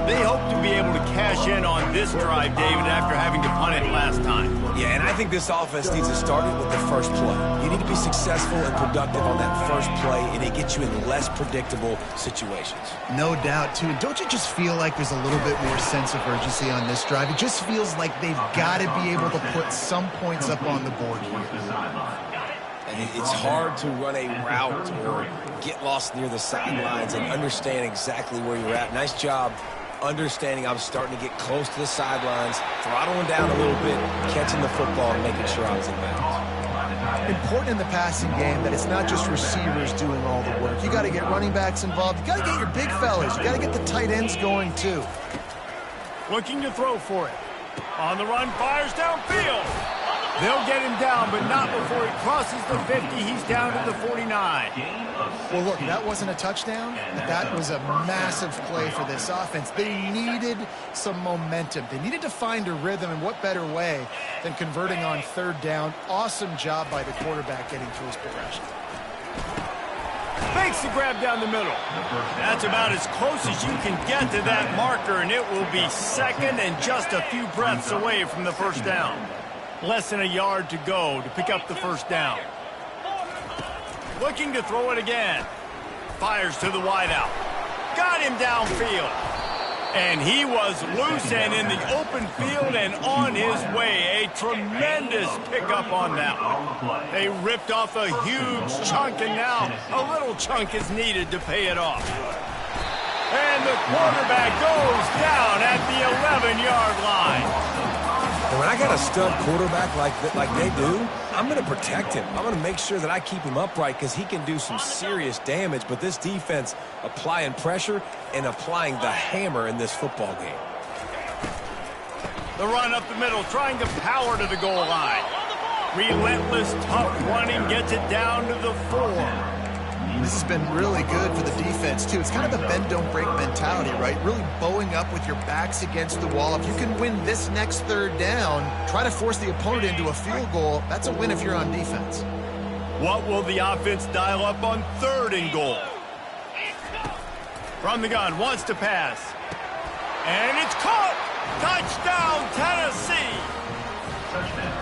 Speaker 1: They hope to be able to cash in on this drive, David, after having to punt it last time.
Speaker 2: Yeah, and I think this offense needs to start it with the first play. You need to be successful and productive on that first play, and it gets you in less predictable situations.
Speaker 3: No doubt, too. And don't you just feel like there's a little bit more sense of urgency on this drive? It just feels like they've got to be able to put some points up on the board here.
Speaker 2: And it's hard to run a route or get lost near the sidelines and understand exactly where you're at. Nice job understanding I was starting to get close to the sidelines, throttling down a little bit, catching the football and making sure I was in bounds.
Speaker 3: Important in the passing game that it's not just receivers doing all the work. You got to get running backs involved. You got to get your big fellas. You got to get the tight ends going too.
Speaker 1: Looking to throw for it. On the run, fires downfield. They'll get him down, but not before he crosses the 50. He's down to the 49.
Speaker 3: Well, look, that wasn't a touchdown. That was a massive play for this offense. They needed some momentum. They needed to find a rhythm, and what better way than converting on 3rd down. Awesome job by the quarterback getting through his progression.
Speaker 1: Makes the grab down the middle. That's about as close as you can get to that marker, and it will be 2nd and just a few breaths away from the first down. Less than a yard to go to pick up the first down. Looking to throw it again. Fires to the wideout. Got him downfield. And he was loose and in the open field and on his way. A tremendous pickup on that one. They ripped off a huge chunk, and now a little chunk is needed to pay it off. And the quarterback goes down at the 11-yard line.
Speaker 2: And when I got a stud quarterback like they do, I'm going to protect him. I'm going to make sure that I keep him upright because he can do some serious damage. But this defense applying pressure and applying the hammer in this football game.
Speaker 1: The run up the middle, trying to power to the goal line. Relentless, tough running, gets it down to the 4.
Speaker 3: This has been really good for the defense, too. It's kind of a bend-don't-break mentality, right? Really bowing up with your backs against the wall. If you can win this next 3rd down, try to force the opponent into a field goal. That's a win if you're on defense.
Speaker 1: What will the offense dial up on 3rd and goal? From the gun, wants to pass. And it's caught! Touchdown, Tennessee!
Speaker 5: Touchdown.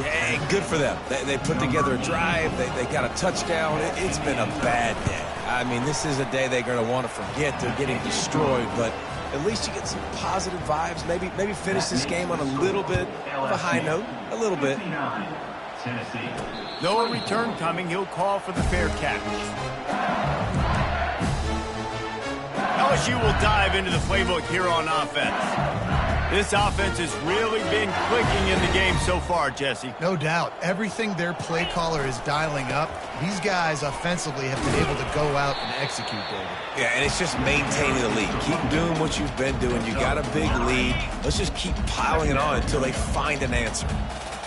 Speaker 2: Yeah, good for them. They put together a drive. They got a touchdown. It's been a bad day. I mean, this is a day they're going to want to forget. They're getting destroyed, but at least you get some positive vibes. Maybe finish this game on a little bit of a high note. A little bit.
Speaker 1: No return coming. He'll call for the fair catch. LSU will dive into the playbook here on offense. This offense has really been clicking in the game so far, Jesse.
Speaker 3: No doubt. Everything their play caller is dialing up, these guys offensively have been able to go out and execute, David.
Speaker 2: Yeah, and it's just maintaining the lead. Keep doing what you've been doing. You got a big lead. Let's just keep piling it on until they find an answer.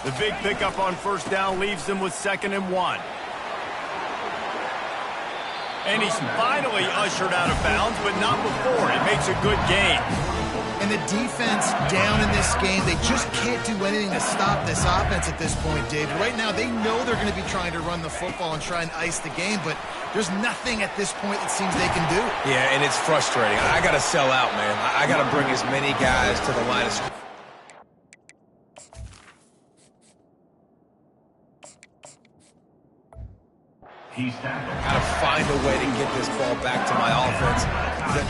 Speaker 1: The big pickup on 1st down leaves them with 2nd and 1. And he's finally ushered out of bounds, but not before. It makes a good gain.
Speaker 3: And the defense down in this game, they just can't do anything to stop this offense at this point, David. Right now, they know they're going to be trying to run the football and try and ice the game, but there's nothing at this point that seems they can do.
Speaker 2: Yeah, and it's frustrating. I got to sell out, man. I got to bring as many guys to the line of scrimmage. Got to find a way to get this ball back to my offense.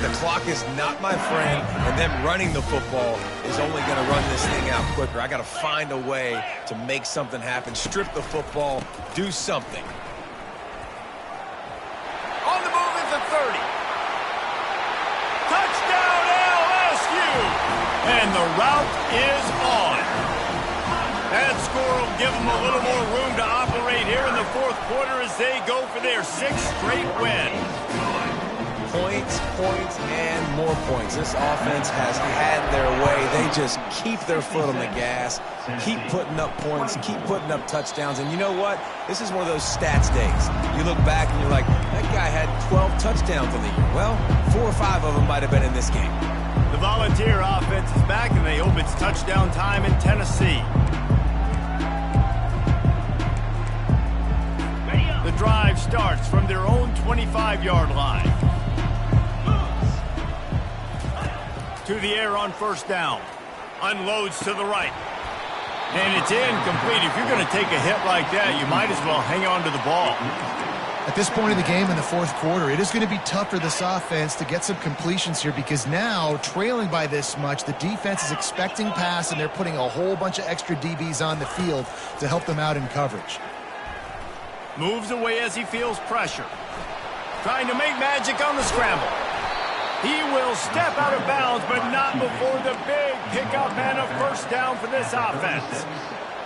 Speaker 2: The clock is not my friend, and them running the football is only going to run this thing out quicker. I got to find a way to make something happen, strip the football, do something.
Speaker 1: On the move is the 30. Touchdown LSU! And the route is on. That score will give them a little more room to operate here in the fourth quarter as they go for their 6th straight win.
Speaker 2: Points, points, and more points. This offense has had their way. They just keep their foot on the gas, keep putting up points, keep putting up touchdowns. And you know what? This is one of those stats days. You look back and you're like, that guy had 12 touchdowns in the year. Well, 4 or 5 of them might have been in this game.
Speaker 1: The Volunteer offense is back, and they hope it's touchdown time in Tennessee. The drive starts from their own 25-yard line. To the air on first down. Unloads to the right. And it's incomplete. If you're going to take a hit like that, you might as well hang on to the ball.
Speaker 3: At this point in the game in the fourth quarter, it is going to be tough for this offense to get some completions here because now, trailing by this much, the defense is expecting pass, and they're putting a whole bunch of extra DBs on the field to help them out in coverage.
Speaker 1: Moves away as he feels pressure. Trying to make magic on the scramble. He will step out of bounds, but not before the big pickup and a first down for this offense.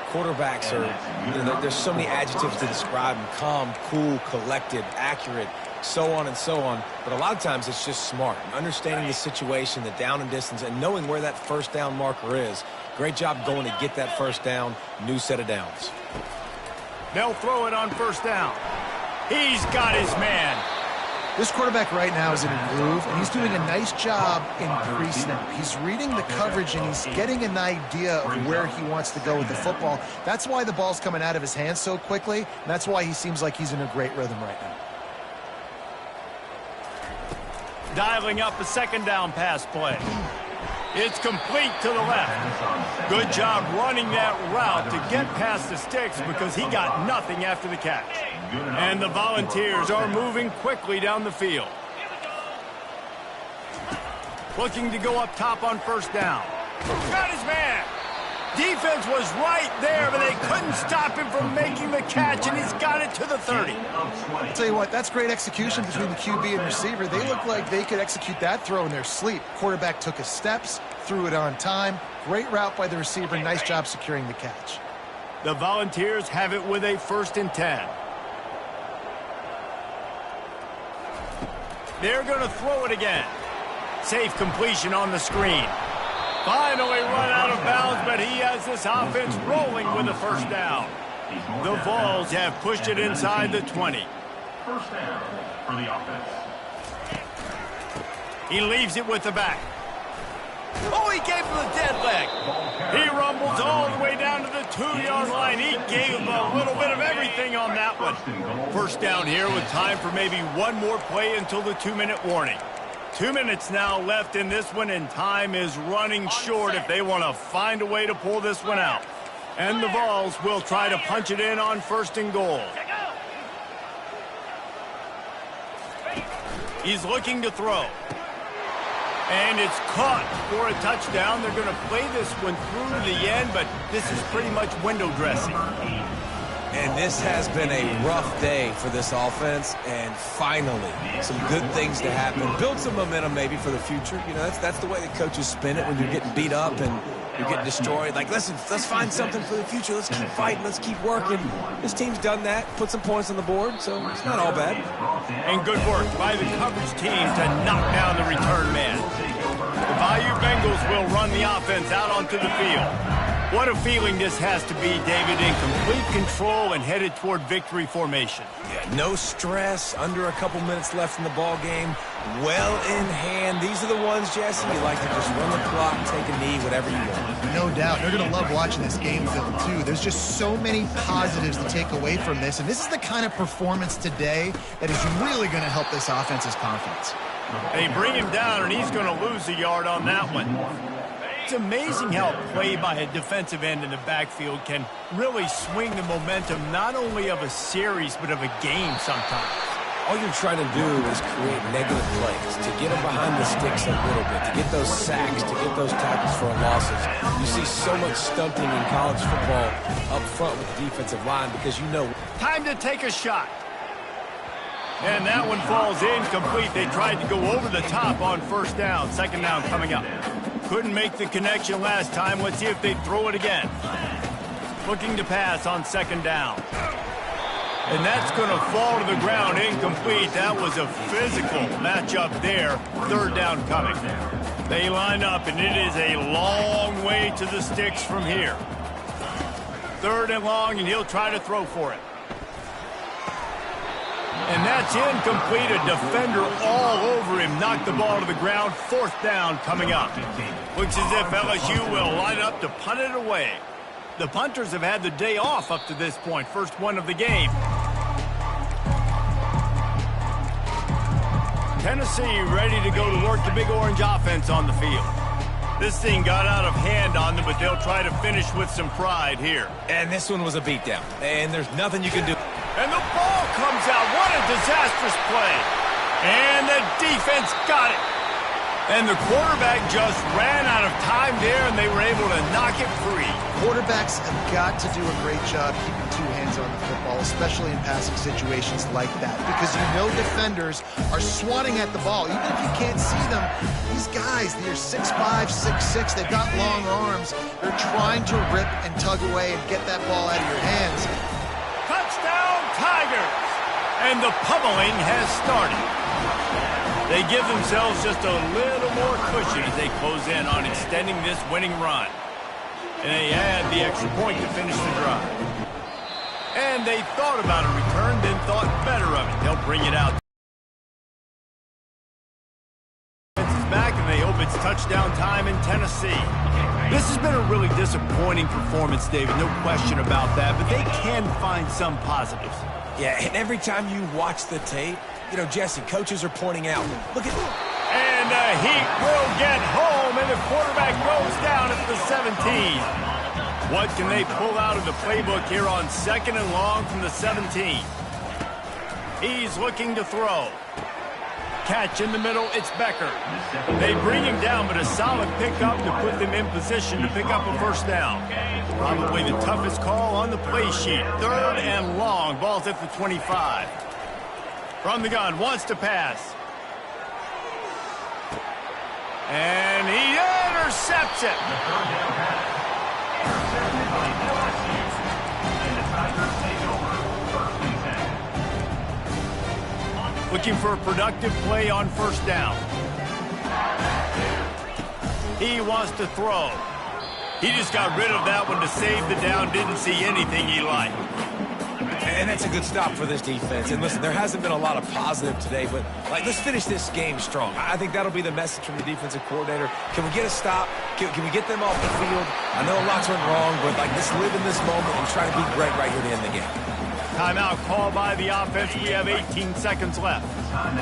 Speaker 2: Quarterbacks are, there's so many adjectives to describe them: calm, cool, collected, accurate, so on and so on. But a lot of times it's just smart, understanding the situation, the down and distance, and knowing where that first down marker is. Great job going to get that first down, new set of downs.
Speaker 1: They'll throw it on first down. He's got his man.
Speaker 3: This quarterback right now is in a groove, and he's doing a nice job in pre-snap. He's reading the coverage, and he's getting an idea of where he wants to go with the football. That's why the ball's coming out of his hands so quickly, and that's why he seems like he's in a great rhythm right now.
Speaker 1: Dialing up a second down pass play. It's complete to the left. Good job running that route to get past the sticks because he got nothing after the catch. And the Volunteers are moving quickly down the field. Looking to go up top on first down. Got his man. Defense was right there, but they couldn't stop him from making the catch, and he's got it to the 30.
Speaker 3: I'll tell you what, that's great execution between the QB and receiver. They look like they could execute that throw in their sleep. Quarterback took his steps, threw it on time. Great route by the receiver. Nice job securing the catch.
Speaker 1: The Volunteers have it with a 1st and 10. They're going to throw it again. Safe completion on the screen. Finally run out of bounds, but he has this offense rolling with a first down. The Vols have pushed it inside the 20.
Speaker 5: First down for the offense.
Speaker 1: He leaves it with the back. Oh, he gave him the dead leg. He rumbles all the way down to the 2-yard line. He gave him a little bit of everything on that one. First down here with time for maybe one more play until the 2-minute warning. 2 minutes now left in this one, and time is running short if they want to find a way to pull this one out. And the Vols will try to punch it in on 1st and goal. He's looking to throw. And it's caught for a touchdown. They're going to play this one through to the end, but this is pretty much window dressing.
Speaker 2: And this has been a rough day for this offense, and finally, some good things to happen. Build some momentum maybe for the future. You know, that's the way the coaches spin it when you're getting beat up and you're getting destroyed. Like, listen, let's find something for the future. Let's keep fighting. Let's keep working. This team's done that, put some points on the board, so it's not all bad.
Speaker 1: And good work by the coverage team to knock down the return man. The Bayou Bengals will run the offense out onto the field. What a feeling this has to be, David, in complete control and headed toward victory formation.
Speaker 2: Yeah, no stress, under a couple minutes left in the ball game, well in hand. These are the ones, Jesse, you like to just run the clock, take a knee, whatever you want.
Speaker 3: No doubt. They're going to love watching this game film, too. There's just so many positives to take away from this, and this is the kind of performance today that is really going to help this offense's confidence.
Speaker 1: They bring him down, and he's going to lose a yard on that one. It's amazing how a play by a defensive end in the backfield can really swing the momentum not only of a series but of a game sometimes.
Speaker 2: All you're trying to do is create negative plays, to get them behind the sticks a little bit, to get those sacks, to get those tackles for losses. You see so much stunting in college football up front with the defensive line because you know.
Speaker 1: Time to take a shot. And that one falls incomplete. They tried to go over the top on first down. Second down coming up. Couldn't make the connection last time. Let's see if they throw it again. Looking to pass on second down. And that's going to fall to the ground incomplete. That was a physical matchup there. Third down coming. They line up, and it is a long way to the sticks from here. Third and long, and he'll try to throw for it. And that's incomplete. A defender all over him. Knocked the ball to the ground. Fourth down coming up. Looks as if LSU will line up to punt it away. The punters have had the day off up to this point. First one of the game. Tennessee ready to go to work the Big Orange offense on the field. This thing got out of hand on them, but they'll try to finish with some pride here.
Speaker 2: And this one was a beatdown. And there's nothing you can do.
Speaker 1: And the ball comes out. What a disastrous play. And the defense got it. And the quarterback just ran out of time there, and they were able to knock it free.
Speaker 3: Quarterbacks have got to do a great job keeping two hands on the football, especially in passing situations like that, because you know defenders are swatting at the ball. Even if you can't see them, these guys, they're 6'5", 6'6", they've got long arms. They're trying to rip and tug away and get that ball out of your hands.
Speaker 1: Touchdown, Tigers! And the pummeling has started. They give themselves just a little more cushion as they close in on extending this winning run. And they add the extra point to finish the drive. And they thought about a return, then thought better of it. They'll bring it out. It's back, and they hope it's touchdown time in Tennessee. This has been a really disappointing performance, David, no question about that, but they can find some positives.
Speaker 2: Yeah, and every time you watch the tape, you know, Jesse, coaches are pointing out, look at...
Speaker 1: And the Heat will get home, and the quarterback goes down at the 17. What can they pull out of the playbook here on second and long from the 17? He's looking to throw. Catch in the middle, it's Becker. They bring him down, but a solid pickup to put them in position to pick up a first down. Probably the toughest call on the play sheet. Third and long, ball's at the 25. From the gun, wants to pass. And he intercepts it. Looking for a productive play on first down. He wants to throw. He just got rid of that one to save the down. Didn't see anything he liked.
Speaker 2: And that's a good stop for this defense. And listen, there hasn't been a lot of positive today, but let's finish this game strong. I think that'll be the message from the defensive coordinator. Can we get a stop? Can we get them off the field? I know lots went wrong, but let's live in this moment and try to be great right here to end the game.
Speaker 1: Timeout called by the offense. We have 18 seconds left.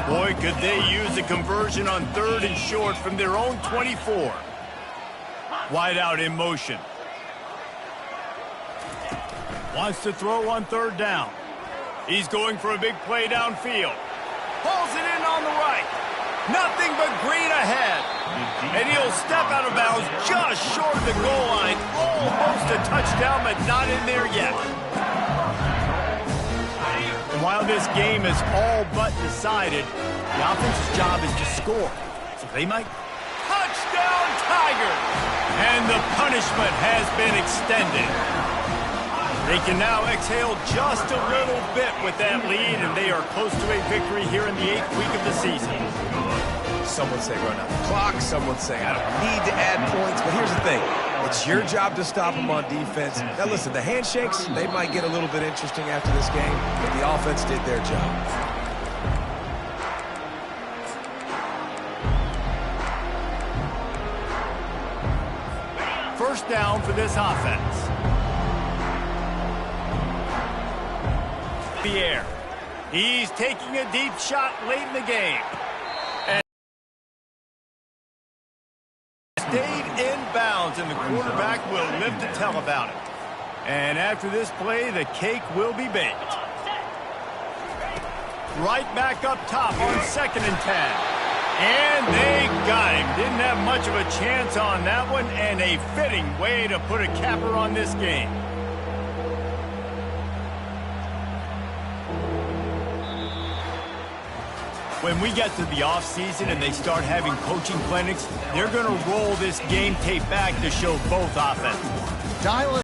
Speaker 1: Boy, could they use a conversion on third and short from their own 24. Wide out in motion. Wants to throw on third down. He's going for a big play downfield. Pulls it in on the right. Nothing but green ahead. And he'll step out of bounds just short of the goal line. Almost a touchdown, but not in there yet. And while this game is all but decided, the offense's job is to score. So they might... Touchdown, Tigers! And the punishment has been extended. They can now exhale just a little bit with that lead, and they are close to a victory here in the 8th week of the season.
Speaker 2: Some would say run out the clock. Some would say I don't need to add points. But here's the thing. It's your job to stop them on defense. Now, listen, the handshakes, they might get a little bit interesting after this game, but the offense did their job.
Speaker 1: First down for this offense. The air. He's taking a deep shot late in the game. And stayed in bounds, and the quarterback will live to tell about it. And after this play, the cake will be baked. Right back up top on 2nd and 10. And they got him. Didn't have much of a chance on that one, and a fitting way to put a capper on this game. When we get to the offseason and they start having coaching clinics, they're going to roll this game tape back to show both offenses.
Speaker 3: Dial